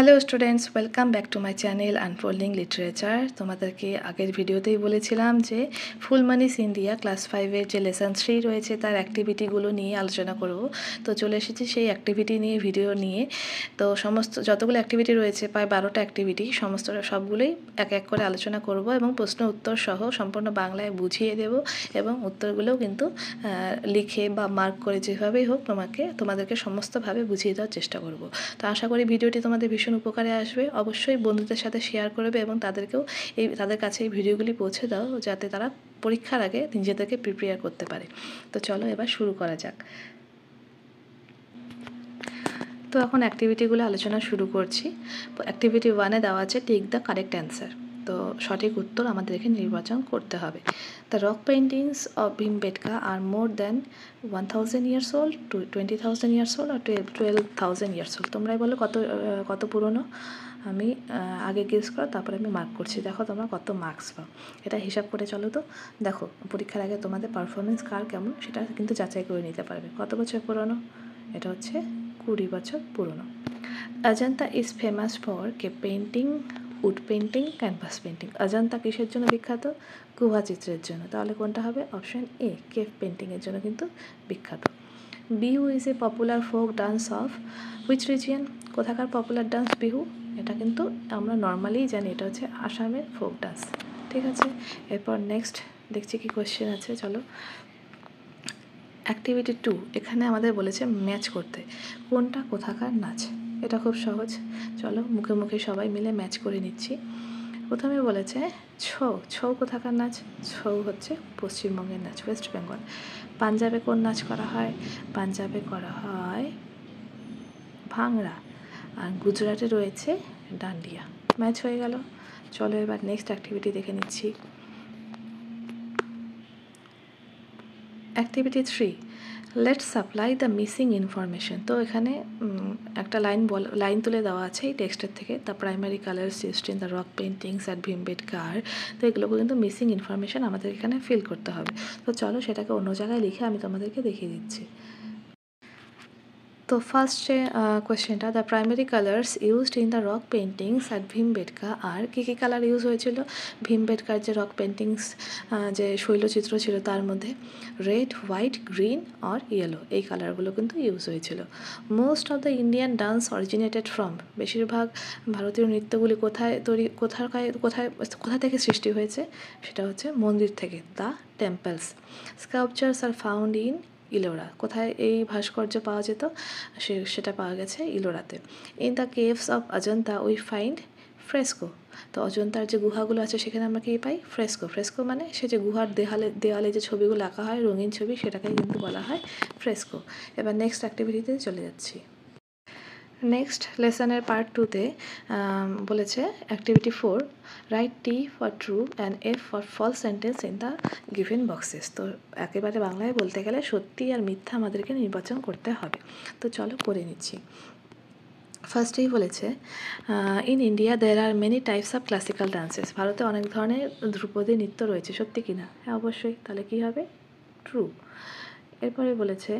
Hello students, welcome back to my channel unfolding literature. তোমাদেরকে আগের ভিডিওতেই বলেছিলাম যে ফুলমানিস ইন্ডিয়া ক্লাস 5-এর যে লেসন 3 রয়েছে তার অ্যাক্টিভিটিগুলো নিয়ে আলোচনা করব। তো চলে এসেছি সেই অ্যাক্টিভিটি নিয়ে ভিডিও নিয়ে। তো সমস্ত যতগুলো অ্যাক্টিভিটি রয়েছে প্রায় 12টা অ্যাক্টিভিটি, সবগুলোই এক এক করে আলোচনা করব এবং প্রশ্ন উত্তর সহ সম্পূর্ণ বাংলায় বুঝিয়ে দেব এবং উত্তরগুলোও কিন্তু লিখে বা মার্ক করে যেভাবেই হোক তোমাদেরকে সমস্তভাবে বুঝিয়ে দেওয়ার চেষ্টা করব। তো আশা করি ভিডিওটি তোমাদের ভীষণ উপকারে আসবে। অবশ্যই বন্ধুদের সাথে শেয়ার করবে এবং তাদের কাছে এই ভিডিওগুলি পৌঁছে দাও যাতে তারা পরীক্ষার আগে নিজেদেরকে প্রিপেয়ার করতে পারে। তো চলো এবার শুরু করা যাক। তো এখন অ্যাক্টিভিটিগুলো আলোচনা শুরু করছি। অ্যাক্টিভিটি 1-এ দেওয়া আছে টেক দ্য কারেক্ট অ্যান্সার। তো সঠিক উত্তর আমাদেরকে নির্বাচন করতে হবে। The rock paintings of Bhimbetka are more than 1000 years old, 20,000 years old আর 12,000 years old। তোমরাই বলো কত পুরনো। আমি আগে গেস করো, তারপরে আমি মার্ক করছি। দেখো তোমরা কত মার্কস পাও, এটা হিসাব করে চলো। তো দেখো পরীক্ষার আগে তোমাদের পারফরমেন্স কার কেমন সেটা কিন্তু যাচাই করে নিতে পারবে। কত বছর পুরনো? এটা হচ্ছে 20 বছর পুরনো। Ajanta is famous for cave painting, wood painting, canvas painting. Ajanta কিসের জন্য বিখ্যাত? গুহা চিত্রের জন্য। তাহলে কোনটা হবে? অপশন এ, কেভ পেন্টিংয়ের জন্য কিন্তু বিখ্যাত। Bihu is a popular folk dance of which region? কোথাকার পপুলার ডান্স বিহু? এটা কিন্তু আমরা নর্মালিই জানি, এটা হচ্ছে আসামের ফোক ডান্স। ঠিক আছে, এরপর নেক্সট দেখছি কি কোয়েশ্চেন আছে। চলো অ্যাক্টিভিটি 2, এখানে আমাদের বলেছে ম্যাচ করতে। কোনটা কোথাকার নাচ? এটা খুব সহজ। চলো মুখে মুখে সবাই মিলে ম্যাচ করে নিচ্ছি। প্রথমে বলেছে ছৌ। ছৌ কোথাকার নাচ? ছৌ হচ্ছে পশ্চিমবঙ্গের নাচ, ওয়েস্ট বেঙ্গল। পাঞ্জাবে কোন নাচ করা হয়? পাঞ্জাবে করা হয় ভাংড়া। আর গুজরাটে রয়েছে ডান্ডিয়া। ম্যাচ হয়ে গেল। চলো এবার নেক্সট অ্যাক্টিভিটি দেখে নিচ্ছি। Activity 3, let's supply the missing information. তো এখানে একটা লাইন তুলে দেওয়া আছে এই টেক্সটের থেকে। The primary colours used in the rock paintings at Bhimbetka. তো এগুলোকে কিন্তু মিসিং ইনফরমেশন আমাদের এখানে ফিল করতে হবে। তো চলো সেটাকে অন্য জায়গায় লিখে আমি তোমাদেরকে দেখিয়ে দিচ্ছি। তো ফার্স্ট যে কোয়েশ্চেনটা, the primary colours used in the rock paintings at Bhimbetka. আর কী কী কালার ইউজ হয়েছিল ভীমবেটকার যে রক পেন্টিংস, যে শৈলচিত্র ছিল তার মধ্যে রেড, হোয়াইট, গ্রিন আর ইয়েলো, এই কালারগুলো কিন্তু ইউজ হয়েছিল। Most of the Indian dance originated from. বেশিরভাগ ভারতীয় নৃত্যগুলি কোথা থেকে সৃষ্টি হয়েছে? সেটা হচ্ছে মন্দির থেকে, the temples. Sculptures are found in Ellora. কোথায় এই ভাস্কর্য পাওয়া যেত? সেটা পাওয়া গেছে ইলোরাতে। In the caves of Ajanta we find fresco. তো অজন্তার যে গুহাগুলো আছে সেখানে আমরা কী পাই? ফ্রেস্কো। ফ্রেস্কো মানে সে যে গুহার দেওয়ালে যে ছবিগুলো আঁকা হয়, রঙিন ছবি, সেটাকেই কিন্তু বলা হয় ফ্রেস্কো। এবার নেক্সট অ্যাক্টিভিটিতে চলে যাচ্ছি। নেক্সট লেসনের পার্ট 2-তে বলেছে activity 4, write T for true and F for false sentences in the given boxes. তো একেবারে বাংলায় বলতে গেলে সত্যি আর মিথ্যা আমাদেরকে নির্বাচন করতে হবে। তো চলো করে নিচ্ছি। ফার্স্টেই বলেছে in India there are many types of classical dances. ভারতে অনেক ধরনের ধ্রুপদী নৃত্য রয়েছে, সত্যি কি না? হ্যাঁ অবশ্যই। তাহলে কী হবে? ট্রু। এরপরে বলেছে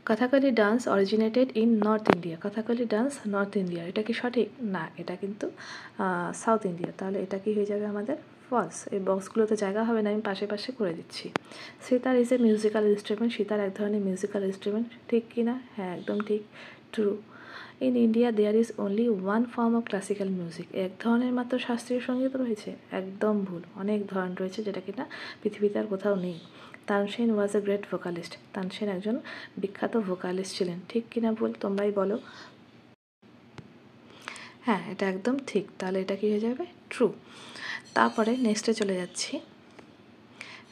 Kathakali dance originated in north India. Kathakali dance north India, এটা কি সঠিক? না, এটা কিন্তু সাউথ ইন্ডিয়া। তাহলে এটা কি হয়ে যাবে আমাদের? ফলস। এই বক্সগুলোতে জায়গা হবে না, আমি পাশে পাশে করে দিচ্ছি। Sitar is a musical instrument. Sitar এক ধরনের মিউজিক্যাল ইনস্ট্রুমেন্ট, ঠিক কি না? হ্যাঁ একদম ঠিক, true. In India there is only one form of classical music. এক ধরনের মাত্র শাস্ত্রীয় সঙ্গীত রয়েছে, একদম ভুল। অনেক ধরন রয়েছে যেটা কিনা পৃথিবীতে আর কোথাও নেই। তানসেন ওয়াজ এ গ্রেট ভোকালিস্ট। তানসেন একজন বিখ্যাত ভোকালিস্ট ছিলেন, ঠিক কিনা ভুল তোমরাই বলো। হ্যাঁ এটা একদম ঠিক। তাহলে এটা কি হয়ে যাবে? ট্রু। তারপরে নেক্সটে চলে যাচ্ছি।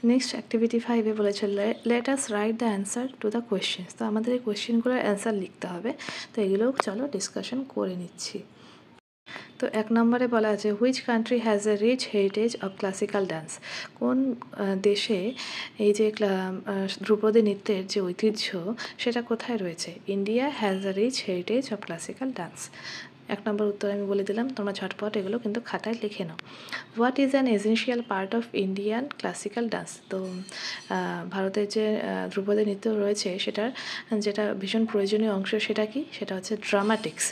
নেক্সট অ্যাক্টিভিটি 5-এ বলেছে let us write the answer to the questions. তো আমাদের এই কোয়েশ্চেনগুলোর অ্যান্সার লিখতে হবে। তো এগুলোও চলো ডিসকাশন করে নিচ্ছি। তো 1 নম্বরে বলা আছে which country has a rich heritage of classical dance. কোন দেশে এই যে ধ্রুপদী নৃত্যের যে ঐতিহ্য সেটা কোথায় রয়েছে? India has a rich heritage of classical dance. 1 number উত্তর আমি বলে দিলাম, তোমরা ঝটপট এগুলো কিন্তু খাতায় লিখে নাও। What is an essential part of Indian classical dance? তো ভারতের যে ধ্রুপদী নৃত্য রয়েছে সেটার যেটা ভীষণ প্রয়োজনীয় অংশ সেটা কি? সেটা হচ্ছে dramatics.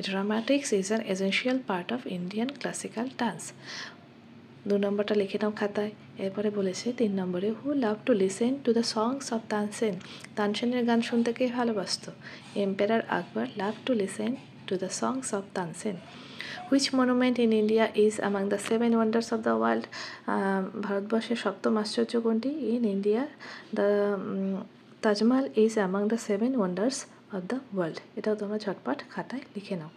Dramatics is an essential part of Indian classical dance. 2 নম্বরটা লিখে নাও খাতায়। এরপরে বলেছে 3 নম্বরে, who love to listen to the songs of Tansen? তানসেনের গান শুনতে কে ভালোবাসত? Emperor Akbar love to listen to the songs of Tansen. Which monument in India is among the 7 wonders of the world? ভারতবর্ষের 7ম আশ্চর্য কোনটি? In India the Taj Mahal is among the 7 wonders of the world. এটাও তোমরা ঝটপট খাতায় লিখে নাও।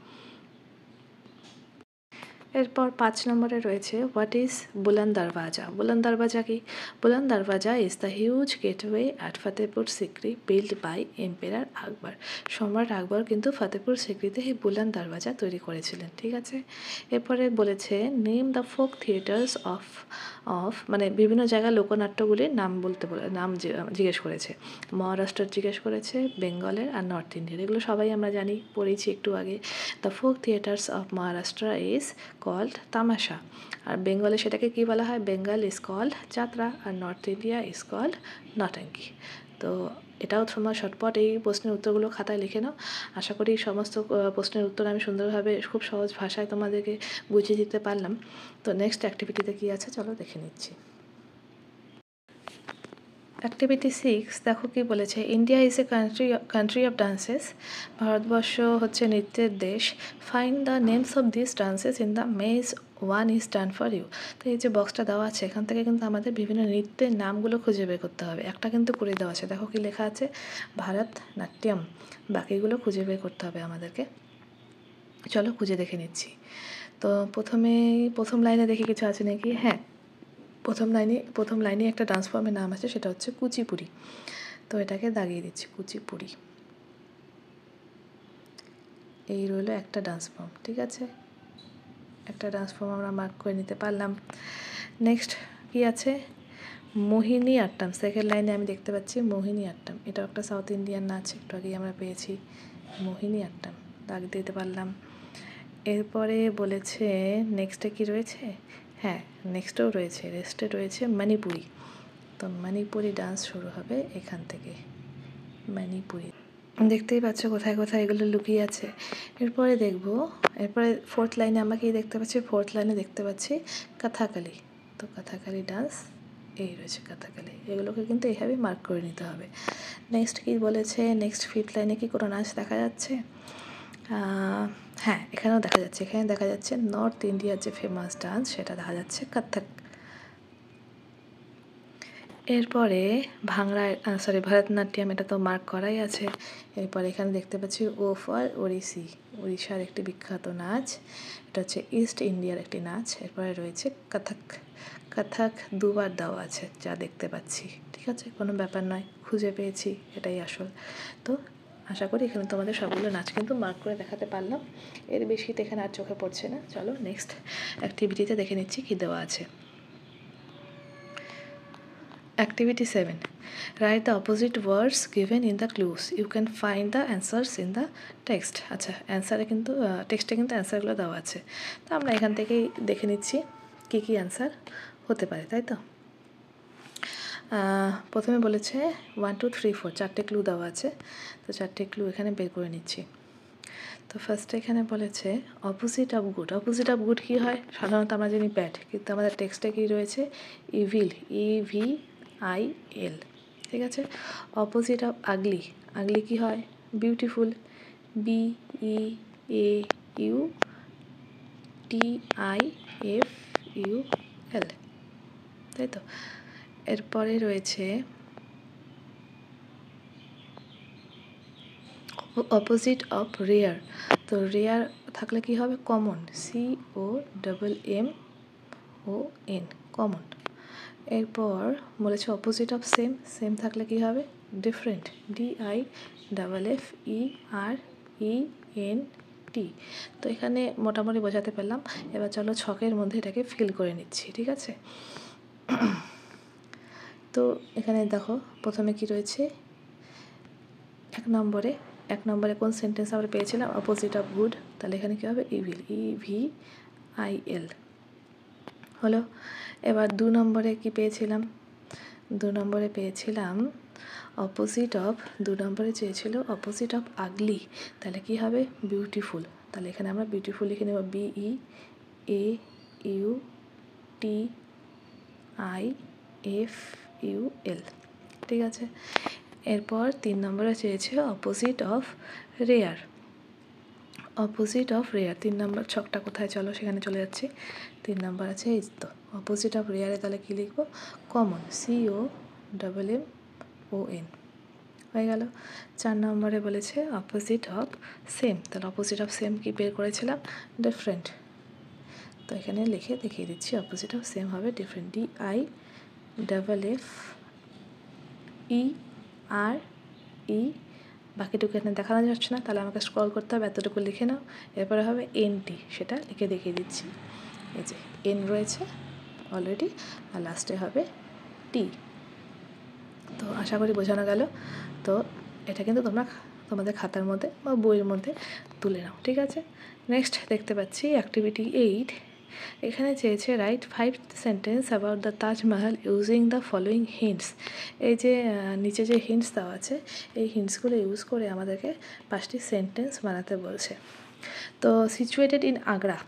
এরপর 5 নম্বরে রয়েছে, হোয়াট ইজ বুলন্দ দরওয়াজা? বুলন্দ দরওয়াজা কি? Buland Darwaza is the huge gateway at Fatehpur Sikri build by emperor Akbar. সম্রাট আকবর কিন্তু ফতেহপুর সিক্রিতে এই বুলন্দ দরওয়াজা তৈরি করেছিলেন। ঠিক আছে, এরপরে বলেছে name the folk theatres of মানে বিভিন্ন জায়গার লোকনাট্যগুলির নাম নাম জিজ্ঞেস করেছে। মহারাষ্ট্রের জিজ্ঞেস করেছে, বেঙ্গলের আর নর্থ ইন্ডিয়ার। এগুলো সবাই আমরা জানি, পড়েছি একটু আগে। The folk theatres of Maharashtra is called Tamasha. আর বেঙ্গলে সেটাকে কি বলা হয়? বেঙ্গল ইজ কল্ড যাত্রা, আর নর্থ ইন্ডিয়া ইজ কল্ড নটাঙ্কি। তো এটাও তোমরা ঝটপট এই প্রশ্নের উত্তরগুলো খাতায় লিখে নাও। আশা করি সমস্ত প্রশ্নের উত্তর আমি সুন্দরভাবে খুব সহজ ভাষায় তোমাদেরকে বুঝিয়ে দিতে পারলাম। তো নেক্সট অ্যাক্টিভিটিতে কী আছে চলো দেখে নিচ্ছি। অ্যাক্টিভিটি 6 দেখো কি বলেছে, India is a country of dances. Bharatvarsha হচ্ছে নৃত্যের দেশ। Find the names of this dances in the maze one is done for you. তো এই যে বক্সটা দেওয়া আছে এখান থেকে কিন্তু আমাদের বিভিন্ন নৃত্যের নামগুলো খুঁজে বের করতে হবে। একটা কিন্তু করে দেওয়া আছে, দেখো কি লেখা আছে, ভারতনাট্যম। বাকিগুলো খুঁজে বের করতে হবে আমাদেরকে। চলো খুঁজে দেখে নিচ্ছি। তো প্রথম লাইনে দেখি কিছু আছে নাকি। হ্যাঁ, প্রথম লাইনে একটা ডান্স ফর্মের নাম আছে, সেটা হচ্ছে কুচিপুড়ি। তো এটাকে দাগিয়ে দিচ্ছি, কুচিপুড়ি। এই রইল একটা ডান্স ফর্ম। ঠিক আছে, একটা ডান্স ফর্ম আমরা মার্ক করে নিতে পারলাম। নেক্সট কি আছে, মোহিনী আট্টাম। সেকেন্ড লাইনে আমি দেখতে পাচ্ছি মোহিনী আট্টাম। এটাও একটা সাউথ ইন্ডিয়ান নাচ, একটু আগেই আমরা পেয়েছি। মোহিনী আট্টাম দাগ দিতে পারলাম। এরপরে বলেছে নেক্সটে কি রয়েছে, হ্যাঁ নেক্সটেও রয়েছে, রেস্টে রয়েছে মণিপুরি। তো মণিপুরি ডান্স শুরু হবে এখান থেকে, মণিপুরি। দেখতেই পাচ্ছ কোথায় কোথায় এগুলো লুকিয়ে আছে। এরপরে ফোর্থ লাইনে আমরা কি দেখতে পাচ্ছি, ফোর্থ লাইনে দেখতে পাচ্ছি কথাকালি। তো কথাকালি ডান্স এই রয়েছে কথাকালি। এগুলোকে কিন্তু এইভাবে মার্ক করে নিতে হবে। নেক্সট কি বলেছে, নেক্সট ফিফথ লাইনে কি কোনো নাচ দেখা যাচ্ছে? হ্যাঁ, এখানেও দেখা যাচ্ছে। এখানে দেখা যাচ্ছে নর্থ ইন্ডিয়ার যে ফেমাস ডান্স সেটা দেখা যাচ্ছে কত্থক। এরপরে ভারতনাট্যম, এটা তো মার্ক করাই আছে। এরপরে এখানে দেখতে পাচ্ছি ও ফর ওড়িশি, উড়িষ্যার একটি বিখ্যাত নাচ। এটা হচ্ছে ইস্ট ইন্ডিয়ার একটি নাচ। এরপরে রয়েছে কথক। কথক দুবার দেওয়া আছে যা দেখতে পাচ্ছি। ঠিক আছে, কোনো ব্যাপার নয়, খুঁজে পেয়েছি, এটাই আসল। তো আশা করি এখানে তোমাদের সবগুলো নাচ কিন্তু মার্ক করে দেখাতে পারলাম। এর বেশি তো এখানে আর চোখে পড়ছে না। চলো নেক্সট অ্যাক্টিভিটিতে দেখে নিচ্ছি কী দেওয়া আছে। Activity 7. Write the opposite words given in the clues. You can find the answers in the text. আচ্ছা, অ্যান্সারে কিন্তু টেক্সটে কিন্তু অ্যান্সারগুলো দেওয়া আছে। তো আমরা এখান থেকেই দেখে নিচ্ছি কী কী অ্যান্সার হতে পারে, তাই তো। প্রথমে বলেছে 1 2 3 4, 4টে ক্লু দেওয়া আছে। তো 4টে ক্লু এখানে বের করে নিচ্ছি। তো ফার্স্টে এখানে বলেছে opposite of good. Opposite of good কী হয়? সাধারণত আমরা জানি ব্যাড, কিন্তু আমাদের টেক্সটে কী রয়েছে, ইভিল, EVIL। ঠিক আছে, অপোজিট অফ আগলি। আগলি কী হয়? Beautiful, BEAUTIFUL। তাই তো। এরপরে রয়েছে অপোজিট অফ রেয়ার। তো রেয়ার থাকলে কি হবে? Common, COMMON, common. এরপর বলেছে অপোজিট অফ সেম। সেম থাকলে কি হবে? Different, DIFFERENT। তো এখানে মোটামুটি বোঝাতে পারলাম। এবার চলো ছকের মধ্যে এটাকে ফিল করে নিচ্ছি। ঠিক আছে, তো এখানে দেখো প্রথমে কি রয়েছে, এক নম্বরে কোন সেন্টেন্স আমরা পেয়েছিলাম? Opposite of good. তাহলে এখানে কী হবে ইভিল, EVIL হলো। এবার 2 নম্বরে কি পেয়েছিলাম, 2 নম্বরে পেয়েছিলাম অপোজিট অফ, 2 নম্বরে চেয়েছিল অপোজিট অফ আগলি, তাহলে কি হবে বিউটিফুল। তাহলে এখানে আমরা বিউটিফুল লিখে নেব BEAUTIFUL, ঠিক আছে। এরপর 3 নম্বরে চেয়েছে opposite of rare, opposite of rare 3 নম্বর ছকটা কোথায়, চলো সেখানে চলে যাচ্ছি। 3 নম্বর আছে এই তো অপোজিট অফ রেয়ারে, তাহলে কী লিখবো কমন, COMMON হয়ে গেল। 4 নম্বরে বলেছে অপোজিট অফ সেম, তাহলে অপোজিট অফ সেম কি বের করেছিলাম ডিফারেন্ট, তো এখানে লিখে দেখিয়ে দিচ্ছি অপোজিট অফ সেম হবে ডিফারেন্ট, DIFFERE, বাকিটুকু এখানে দেখানো যাচ্ছে না, তাহলে আমাকে স্ক্রল করতে হবে, এতটুকু লিখে নাও। এরপরে হবে NT, সেটা লিখে দেখিয়ে দিচ্ছি, এই যে N রয়েছে অলরেডি, আর লাস্টে হবে T। তো আশা করি বোঝানো গেল। তো এটা কিন্তু তোমরা তোমাদের খাতার মধ্যে বা বইয়ের মধ্যে তুলে নাও, ঠিক আছে। নেক্সট দেখতে পাচ্ছি অ্যাক্টিভিটি 8, এখানে চেয়েছে right 5 sentence about the Taj Mahal using the following hints. এই যে নিচে যে হিন্টস দেওয়া আছে, এই হিন্টসগুলো ইউজ করে আমাদেরকে 5টি সেন্টেন্স বানাতে বলছে। তো সিচুয়েটেড ইন আগ্রা,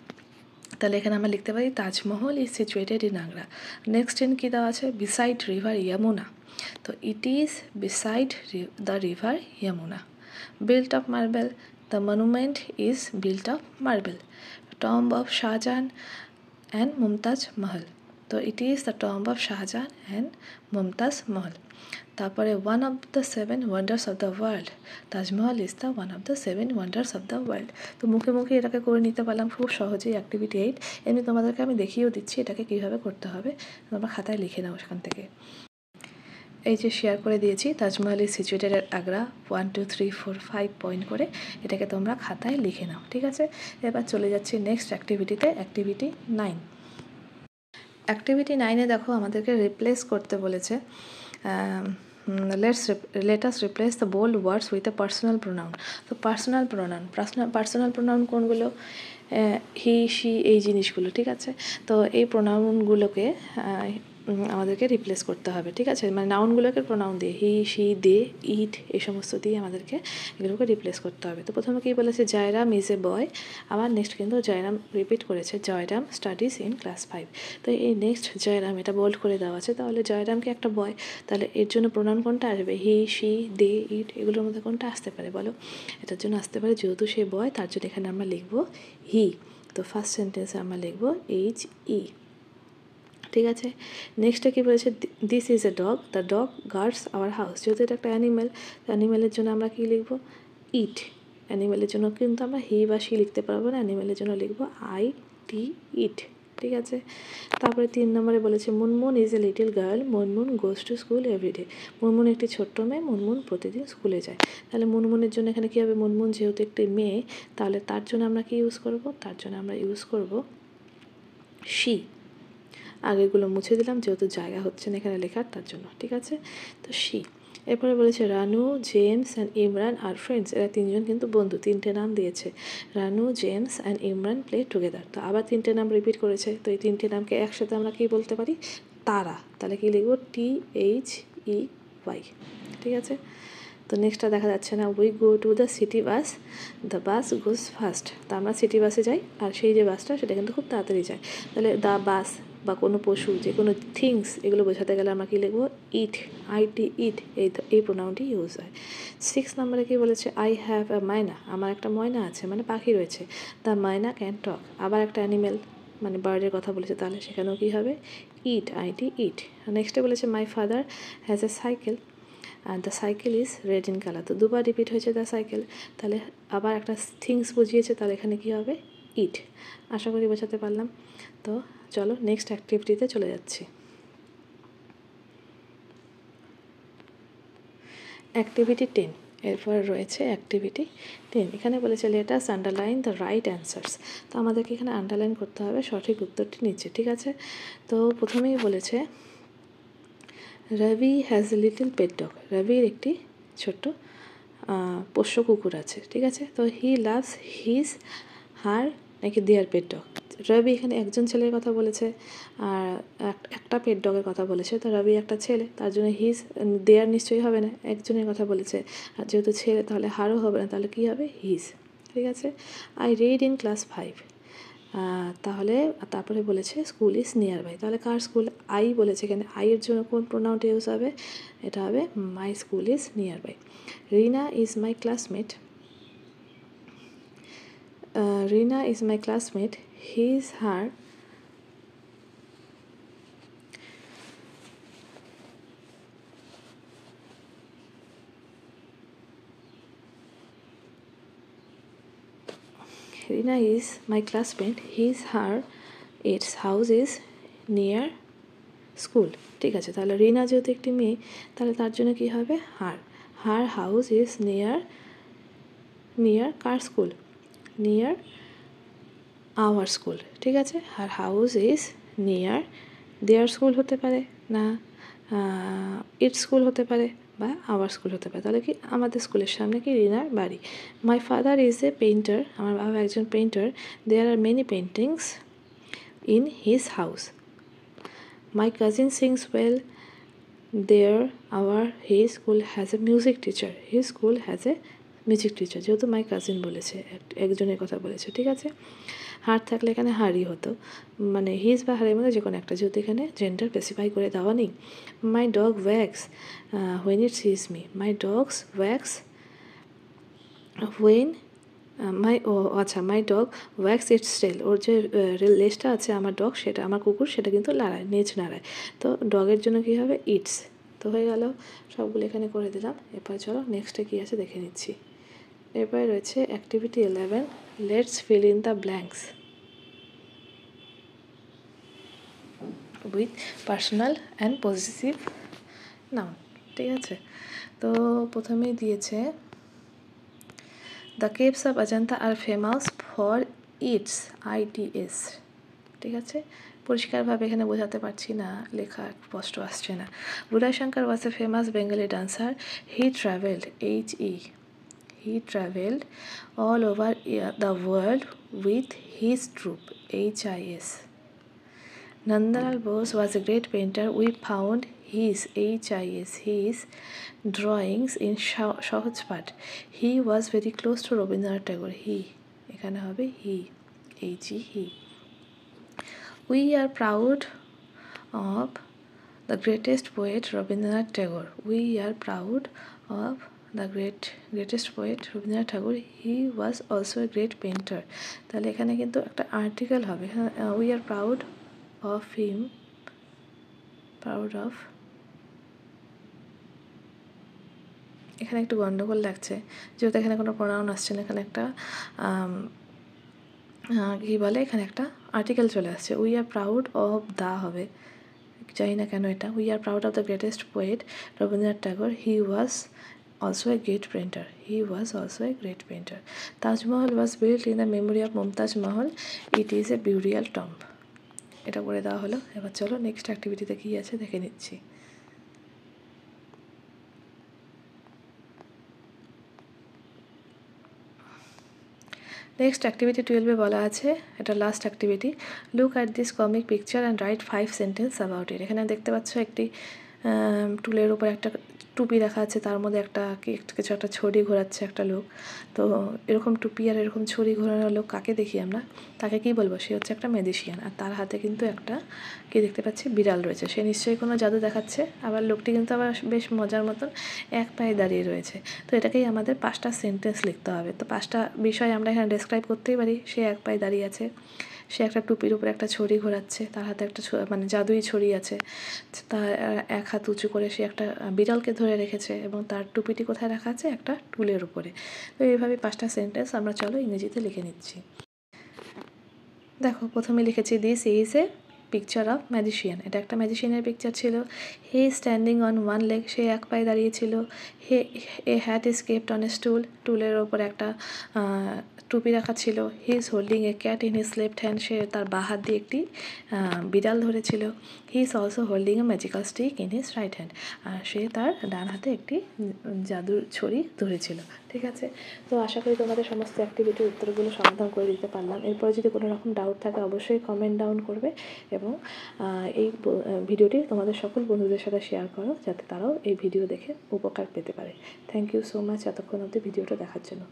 তাহলে এখানে আমরা লিখতে পারি Taj Mahal is situated in Agra. Next in কী দেওয়া আছে, বিসাইড রিভার যমুনা, তো it is beside the river Yamuna. Built of marble, the monument is built of marble. Tomb of Shah Jahan and Mumtaz Mahal, তো it is the tomb of Shah Jahan and Mumtaz Mahal. তারপরে 1 of the 7 wonders of the world, Taj Mahal is the 1 of the 7 wonders of the world. তো মুখে মুখে এটাকে করে নিতে পারলাম খুব সহজেই অ্যাক্টিভিটি 8। এমনি তোমাদেরকে আমি দেখিয়েও দিচ্ছি এটাকে কীভাবে করতে হবে, তোমরা খাতায় লিখে নাও সেখান থেকে। এই যে শেয়ার করে দিয়েছি Taj Mahal is situated at Agra, 1 2 3 4 5 point করে এটাকে তোমরা খাতায় লিখে নাও, ঠিক আছে। এবার চলে যাচ্ছি নেক্সট অ্যাক্টিভিটিতে, অ্যাক্টিভিটি 9। অ্যাক্টিভিটি 9-এ দেখো আমাদেরকে রিপ্লেস করতে বলেছে, let us replace the bold words with a personal pronoun। তো পার্সোনাল প্রোনাউন কোনগুলো, হি শি এই জিনিসগুলো, ঠিক আছে। তো এই প্রোনাউনগুলোকে আমাদেরকে রিপ্লেস করতে হবে, ঠিক আছে, মানে নাউনগুলোকে প্রোনাউন দিয়ে হি শি দে ইট এই সমস্ত দিয়ে আমাদেরকে এগুলোকে রিপ্লেস করতে হবে। তো প্রথমে কী বলেছে, জয়রাম ইজ এ বয়, আবার নেক্সট কিন্তু জয়রাম রিপিট করেছে, জয়রাম স্টাডিজ ইন ক্লাস 5। তো এই নেক্সট জয়রাম এটা বোল্ড করে দেওয়া আছে, তাহলে জয়রামকে একটা বয়, তাহলে এর জন্য প্রোনাউন কোনটা আসবে, হি শি দে ইট এগুলোর মধ্যে কোনটা আসতে পারে বলো, এটার জন্য আসতে পারে যেহেতু সে বয় তার জন্য এখানে আমরা লিখব হি। তো ফার্স্ট সেন্টেন্সে আমরা লিখব HE, ঠিক আছে। নেক্সটে কী বলেছে, this is a dog, the dog guards our house, যেহেতু এটা একটা অ্যানিমেল, অ্যানিমেলের জন্য আমরা কী লিখব ইট, অ্যানিমেলের জন্য কিন্তু আমরা হি বা শি লিখতে পারবো না, অ্যানিমেলের জন্য লিখব IT ইট, ঠিক আছে। তারপরে 3 নম্বরে বলেছে Munmun is a little girl, Munmun goes to school everyday, Munmun একটি ছোট্ট মেয়ে, মুনমুন প্রতিদিন স্কুলে যায়। তাহলে মুনমুনের জন্য এখানে কী হবে, মুনমুন যেহেতু একটি মেয়ে, তাহলে তার জন্য আমরা কী ইউজ করব, তার জন্য আমরা ইউজ করব শি। আগেগুলো মুছে দিলাম যেহেতু জায়গা হচ্ছে না এখানে লেখার, তার জন্য, ঠিক আছে। তো শি। এরপরে বলেছে Ranu, James and Imran are friends, এরা 3জন কিন্তু বন্ধু, 3টে নাম দিয়েছে, Ranu, James and Imran play together. তো আবার 3টে নাম রিপিট করেছে, তো এই 3টে নামকে একসাথে আমরা কী বলতে পারি, তারা, তাহলে কী লিখব THEY, ঠিক আছে। তো নেক্সটটা দেখা যাচ্ছে না, we go to the city bus, the bus goes fast, তা আমরা সিটি বাসে যাই, আর সেই যে বাসটা সেটা কিন্তু খুব তাড়াতাড়ি যায়, তাহলে দ্য বাস বা কোনো পশু যে কোনো থিংস এগুলো বোঝাতে গেলে আমরা কী লিখবো IT ইট, এই প্রোনাউনটি ইউজ হয়। 6 নম্বরে কী বলেছে, আই হ্যাভ আ মায়না, আমার একটা ময়না আছে, মানে পাখি রয়েছে, দ্য মায়না ক্যান টক, আবার একটা অ্যানিমেল মানে বার্ডের কথা বলেছে, তাহলে সেখানেও কী হবে IT ইট। নেক্সটে বলেছে my father has a cycle are the cycle is red in colour, তো দুবার রিপিট হয়েছে দ্য সাইকেল, তাহলে আবার একটা থিংস বুঝিয়েছে, তাহলে এখানে কী হবে ইট। আশা করি বোঝাতে পারলাম। তো চলো নেক্সট অ্যাক্টিভিটিতে চলে যাচ্ছি। অ্যাক্টিভিটি 10, এরপর রয়েছে অ্যাক্টিভিটি 10। এখানে বলেছে let us underline the right answers, তো আমাদেরকে এখানে আন্ডারলাইন করতে হবে সঠিক উত্তরটি নিচে, ঠিক আছে। তো প্রথমেই বলেছে Ravi has a little pet dog, রবির একটি ছোট্ট পোষ্য কুকুর আছে, ঠিক আছে। তো হি লাভস হিজ হার নাকি দেয়ার পেট ডগ। রবি এখানে একজন ছেলের কথা বলেছে আর একটা পেট ডগের কথা বলেছে, তো রবি একটা ছেলে, তার জন্য হিজ, দেয়ার নিশ্চয়ই হবে না, একজনের কথা বলেছে, আর যেহেতু ছেলে তাহলে হারও হবে না, তাহলে কী হবে, হিজ। ঠিক আছে। আই রিড ইন ক্লাস 5, তাহলে তারপরে বলেছে স্কুল ইজ নিয়ার বাই, তাহলে কার স্কুল, আই বলেছে, এখানে আইয়ের জন্য কোন প্রোনাউনটা ইউজ হবে, এটা হবে my school is nearby. Rina is my classmate, Rina is my classmate, he is her, Rina is my classmate, he is her, its house is near school. ঠিক আছে, তাহলে রিনা যেহেতু একটি মেয়ে, তাহলে তার জন্য কী হবে, her house is near car school, near our school. ঠিক আছে, her house is near their school হতে পারে, না ইট স্কুল হতে পারে, বা আওয়ার স্কুল হতে পারে, তাহলে কি আমাদের স্কুলের সামনে কি রিনার বাড়ি। My father is a painter, আমার বাবা একজন painter, there are many paintings in his house. My cousin sings well, there his school has a music teacher, his school has a music teacher, যেহেতু মাই কাজিন বলেছে, একজনের কথা বলেছে। ঠিক আছে, হার থাকলে এখানে হারই হতো, মানে হিজ বা হারের মধ্যে যে কোনো একটা, যেহেতু এখানে জেন্ডার স্পেসিফাই করে দেওয়া নেই। My dog wags when it sees me, my dogs wags when my dog wags its tail, ওর যে লেজটা আছে আমার ডগ, সেটা আমার কুকুর, সেটা কিন্তু নাড়ায়, নেজ নাড়ায়, তো ডগের জন্য কী হবে, ইটস। তো হয়ে গেল, সবগুলো এখানে করে দিলাম। এরপর চলো নেক্সটে কী আছে দেখে নিচ্ছি। এরপরে রয়েছে activity 11, let's fill in the blanks with personal and positive noun. ঠিক আছে, তো প্রথমেই দিয়েছে the caves of Ajanta are famous for its ITS। ঠিক আছে, পরিষ্কারভাবে এখানে বোঝাতে পারছি না, লেখা স্পষ্ট আসছে না। বুড়াশঙ্কর was a famous Bengali dancer, he travelled all over the world with his troupe, HIS. Nandalal Bose was a great painter. We found his drawings in Sahajpat. He was very close to Rabindranath Tagore. এখানে হবে he. We are proud of the greatest poet Rabindranath Tagore. We are proud of the greatest poet Rabindranath Tagore. He was also a great painter. তাহলে এখানে কিন্তু একটা article হবে, we are proud of him, এখানে একটু গন্ডগোল লাগছে, যেহেতু এখানে কোনো প্রোনাউন আসছে না, এখানে একটা কী বলে, এখানে একটা আর্টিকেল চলে আসছে, we are proud of the হবে, জানি না কেন এটা, we are proud of the greatest poet Rabindranath Tagore, he was also a great painter. Taj Mahal was built in the memory of Mumtaz Mahal. It is a burial tomb. এটা করে দেওয়া হলো। এবার চলো নেক্সট অ্যাক্টিভিটিতে কী আছে দেখে নিচ্ছি। নেক্সট অ্যাক্টিভিটি 12-এ বলা আছে, এটা last activity, look at this comic picture and right 5 sentence about it. এখানে দেখতে পাচ্ছ একটি টুলের উপর একটা টুপি রাখা আছে, তার মধ্যে কিছু একটা ছড়ি ঘোরাচ্ছে একটা লোক। তো এরকম টুপি আর এরকম ছড়ি ঘোরানো লোক কাকে দেখি আমরা, তাকে কী বলবো, সে হচ্ছে একটা ম্যাজিশিয়ান, আর তার হাতে কিন্তু একটা কী দেখতে পাচ্ছি, বিড়াল রয়েছে, সে নিশ্চয়ই কোনো জাদু দেখাচ্ছে। আবার লোকটি কিন্তু আবার বেশ মজার মতন এক পায়ে দাঁড়িয়ে রয়েছে। তো এটাকেই আমাদের 5টা সেন্টেন্স লিখতে হবে। তো 5টা বিষয় আমরা এখানে ডেসক্রাইব করতেই পারি। সে এক পায়ে দাঁড়িয়ে আছে, সে একটা টুপির উপরে একটা ছড়ি ঘোরাচ্ছে, তার হাতে একটা মানে জাদুই ছড়ি আছে, তার এক হাত উঁচু করে সে একটা বিড়ালকে ধরে রেখেছে, এবং তার টুপিটি কোথায় রাখা আছে, একটা টুলের উপরে। তো এইভাবে 5টা সেন্টেন্স আমরা চলো ইংরেজিতে লিখে নিচ্ছি। দেখো প্রথমে লিখেছি this is a picture of magician, এটা একটা ম্যাজিশিয়ানের পিকচার ছিল। He standing on one leg, সে এক পায়ে দাঁড়িয়েছিল। He a hat is kept on a stool, টুলের ওপর একটা টুপি রাখা ছিল। He is holding a cat in his left hand, সে তার বাঁ হাত দিয়ে একটি বিড়াল ধরেছিল। He is also holding a magical stick in his right hand, আর সে তার ডান হাতে একটি জাদুর ছড়ি ধরেছিল। ঠিক আছে, তো আশা করি তোমাদের সমস্ত অ্যাক্টিভিটির উত্তরগুলো সমাধান করে দিতে পারলাম। এরপরে যদি কোনো রকম ডাউট থাকে অবশ্যই কমেন্ট ডাউন করবে, এবং এই ভিডিওটি তোমাদের সকল বন্ধুদের সাথে শেয়ার করো, যাতে তারাও এই ভিডিও দেখে উপকার পেতে পারে। থ্যাংক ইউ সো মাচ এতক্ষণ অবধি ভিডিওটা দেখার জন্য।